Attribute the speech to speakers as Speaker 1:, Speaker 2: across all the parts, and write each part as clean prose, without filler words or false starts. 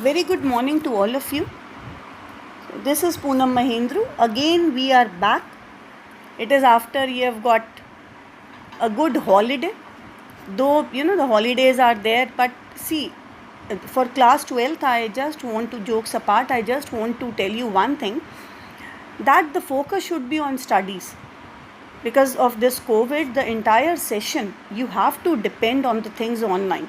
Speaker 1: Very good morning to all of you. This is Poonam Mahendru. Again, we are back. It is after you have got a good holiday. Though, the holidays are there. But see, for class 12th, I just want to, jokes apart, I just want to tell you one thing. That the focus should be on studies. Because of this COVID, the entire session, you have to depend on the things online.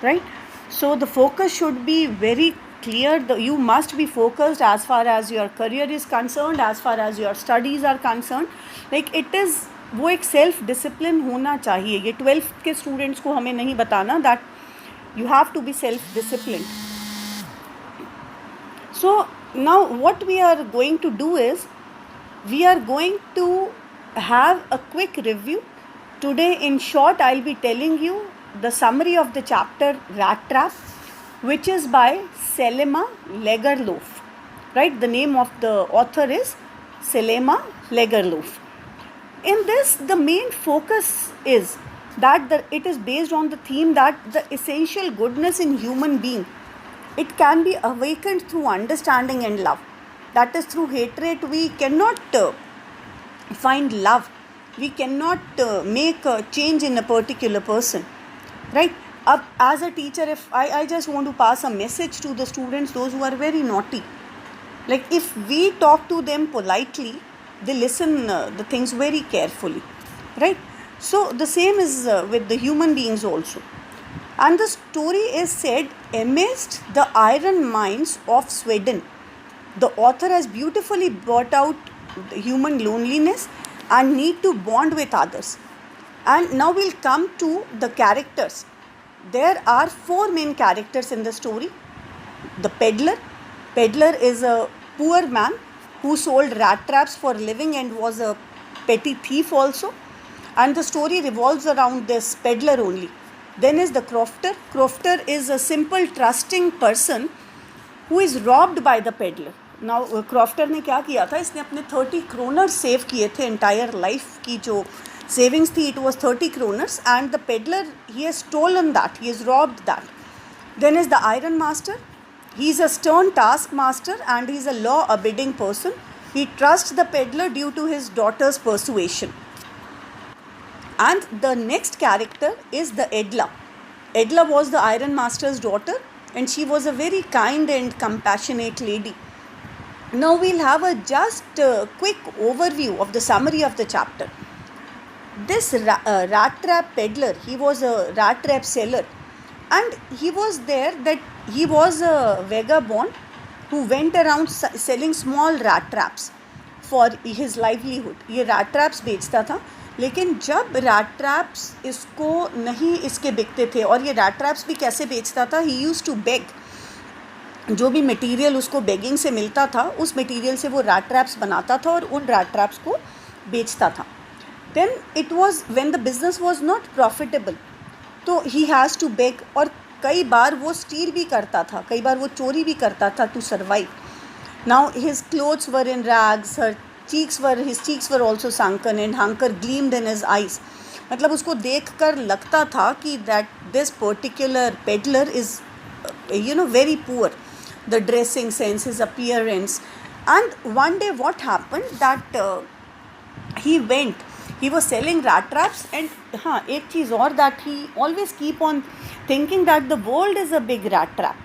Speaker 1: Right? So the focus should be very clear. You must be focused as far as your career is concerned, as far as your studies are concerned. Like it is, वो एक self discipline होना चाहिए. ये 12th के students को हमें नहीं बताना that you have to be self discipline. So now what we are going to do is we are going to have a quick review. Today in short I'll be telling you the summary of the chapter Rat Trap, which is by Selema Lagerlof. Right, the name of the author is Selema Lagerlof. In this, the main focus is that it is based on the theme that the essential goodness in human being, it can be awakened through understanding and love. That is, through hatred we cannot find love. We cannot make a change in a particular person. Right? As a teacher, if I just want to pass a message to the students, those who are very naughty, like if we talk to them politely, they listen the things very carefully. Right? So the same is with the human beings also. And the story is said amidst the iron mines of Sweden. The author has beautifully brought out the human loneliness and need to bond with others. And now we'll come to the characters. There are 4 main characters in the story. The peddler. Peddler is a poor man who sold rat traps for a living and was a petty thief also. And the story revolves around this peddler only. Then is the crofter. Crofter is a simple trusting person who is robbed by the peddler. Now crofter ने क्या किया था, इसने अपने 30 kroners save किए थे. Entire life की जो savings थी, it was 30 kroners, and the peddler, he has stolen that, he has robbed that. Then is the iron master. He is a stern taskmaster and he is a law abiding person. He trusts the peddler due to his daughter's persuasion. And the next character is the Edla. Edla was the iron master's daughter and she was a very kind and compassionate lady. Now we'll have a just quick overview of the summary of the chapter. This rat trap peddler, he was a rat trap seller, and he was there that he was a vagabond who went around selling small rat traps for his livelihood. ये rat traps बेचता था, लेकिन जब rat traps इसको नहीं इसके बिकते थे, और ये rat traps भी कैसे बेचता था, he used to beg. जो भी मटेरियल उसको बेगिंग से मिलता था, उस मटेरियल से वो rat traps बनाता था और उन rat traps को बेचता था. Then it was when the business was not profitable, तो he has to beg, और कई बार वो स्टील भी करता था, कई बार वो चोरी भी करता था to survive. Now his clothes were in rags, his cheeks were also sunken and hunger gleamed in his eyes. मतलब उसको देखकर लगता था कि that this particular peddler is very poor, the dressing sense, his appearance. And one day what happened that he was selling rat traps, and एक चीज़ और, that he always keep on thinking that the world is a big rat trap.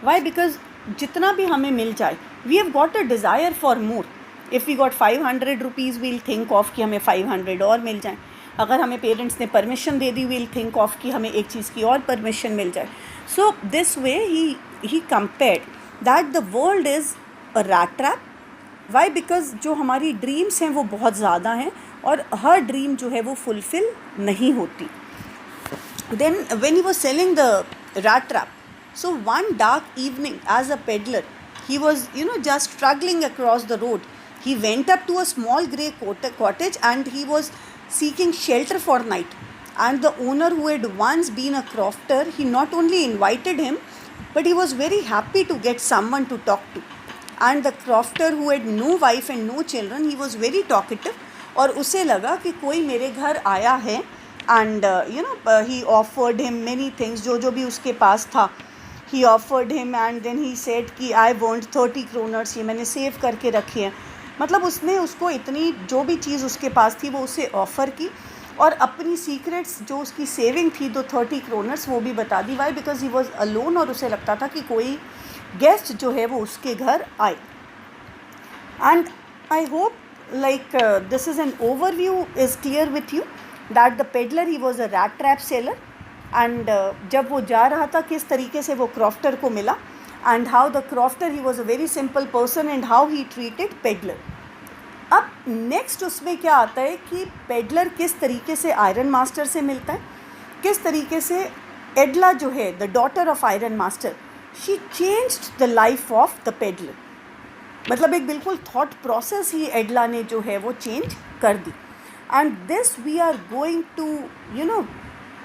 Speaker 1: Why? Because जितना भी हमें मिल जाए, we have got a desire for more. If we got 500 rupees, we'll think of कि हमें 500 और मिल जाए. अगर हमें पेरेंट्स ने permission they the, we'll think of कि हमें एक चीज़ की और परमिशन मिल जाए. So this way he compared that the world is a rat trap. Why? Because जो हमारी ड्रीम्स हैं वो बहुत ज़्यादा हैं और हर ड्रीम जो है वो फुलफिल नहीं होती. Then when he was selling the rat trap, so one dark evening as a peddler, he was just struggling across the road. He went up to a small grey cottage and he was seeking shelter for night. And the owner, who had once been a crofter, he not only invited him, but he was very happy to get someone to talk to. And the crofter, who had no wife and no children, he was very talkative, और उसे लगा कि कोई मेरे घर आया है, and he offered him many things, जो भी उसके पास था. He offered him and then he said कि आई वांट 30 kroners, ये मैंने सेव करके रखी है. मतलब उसने उसको इतनी जो भी चीज़ उसके पास थी वो उसे ऑफ़र की और अपनी सीक्रेट्स जो उसकी सेविंग थी 30 kroners वो भी बता दी. Why? Because he was alone और उसे लगता था कि कोई गेस्ट जो है वो उसके घर आए. And I hope like this is an overview is clear with you that the peddler he was a rat trap seller and जब वो जा रहा था किस तरीके से वो क्रॉफ्टर को मिला and how the crofter he was a very simple person and how he treated peddler. अब नेक्स्ट उसमें क्या आता है कि पेडलर किस तरीके से आयरन मास्टर से मिलता है, किस तरीके से एडला जो है the daughter of iron master she changed the life of the peddler. मतलब एक बिल्कुल थॉट प्रोसेस ही एडला ने जो है वो चेंज कर दी. And this we are going to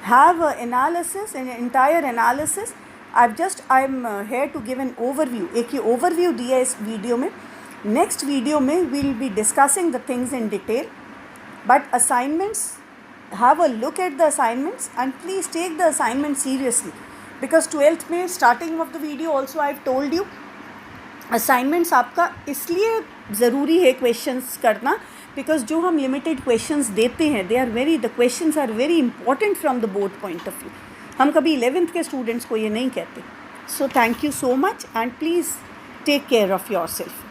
Speaker 1: have a analysis, an entire analysis. I am here to give an overview. एक ही ओवरव्यू दिया इस वीडियो में. नेक्स्ट वीडियो में we will be discussing the things in detail. But assignments, have a look at the assignments and please take the assignment seriously because 12th में starting of the video also I have told you assignments आपका इसलिए ज़रूरी है questions करना because जो हम limited questions देते हैं they are very, the questions are very important from the board point of view. हम कभी 11th के स्टूडेंट्स को ये नहीं कहते. So thank you so much and please take care of your self.